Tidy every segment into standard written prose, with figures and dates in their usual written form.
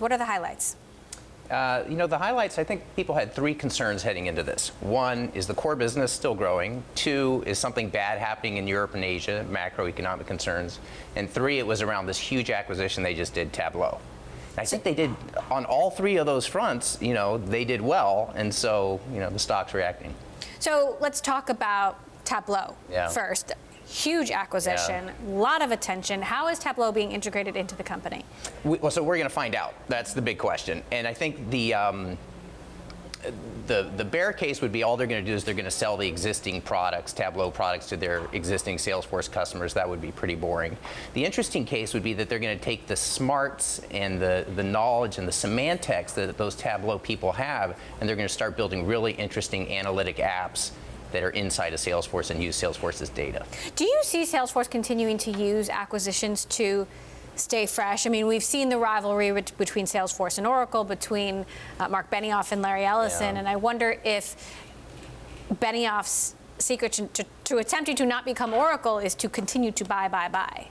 What are the highlights? The highlights, I think people had three concerns heading into this. One, is the core business still growing? Two, is something bad happening in Europe and Asia, macroeconomic concerns? And three, it was around this huge acquisition they just did, Tableau. I think they did, on all three of those fronts, they did well, and so, the stock's reacting. So let's talk about Tableau first. Huge acquisition, a lot of attention. How is Tableau being integrated into the company? So we're going to find out. That's the big question. And I think the bear case would be all they're going to do is they're going to sell the existing products, Tableau products, to their existing Salesforce customers. That would be pretty boring. The interesting case would be that they're going to take the smarts and the knowledge and the semantics that those Tableau people have, and they're going to start building really interesting analytic apps that are inside of Salesforce and use Salesforce's data. Do you see Salesforce continuing to use acquisitions to stay fresh? I mean, we've seen the rivalry between Salesforce and Oracle, between Mark Benioff and Larry Ellison, and I wonder if Benioff's secret to attempting to not become Oracle is to continue to buy.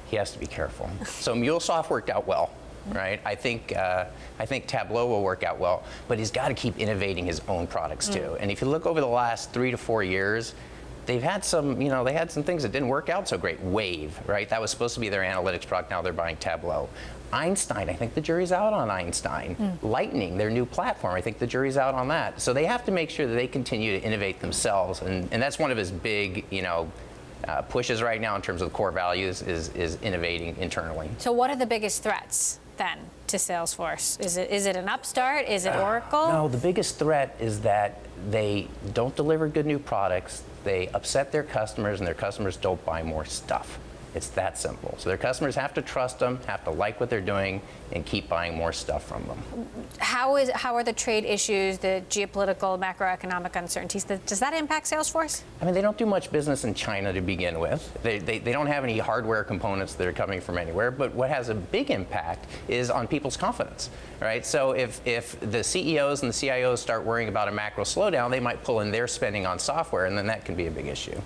He has to be careful. So MuleSoft worked out well, right? I think Tableau will work out well, but he's got to keep innovating his own products too. And if you look over the last 3 to 4 years, they've had some, they had some things that didn't work out so great. Wave, right? That was supposed to be their analytics product. Now they're buying Tableau. Einstein, I think the jury's out on Einstein. Lightning, their new platform, I think the jury's out on that. So they have to make sure that they continue to innovate themselves, and that's one of his big, pushes right now in terms of the core values is innovating internally. So what are the biggest threats then to Salesforce? Is it an upstart? Is it Oracle? No, the biggest threat is that they don't deliver good new products. They upset their customers, and their customers don't buy more stuff. It's that simple. So their customers have to trust them, have to like what they're doing, and keep buying more stuff from them. How are the trade issues, the geopolitical, macroeconomic uncertainties, does that impact Salesforce? I mean, they don't do much business in China to begin with. They don't have any hardware components that are coming from anywhere, but what has a big impact is on people's confidence, right? So if the CEOs and the CIOs start worrying about a macro slowdown, they might pull in their spending on software, and then that can be a big issue.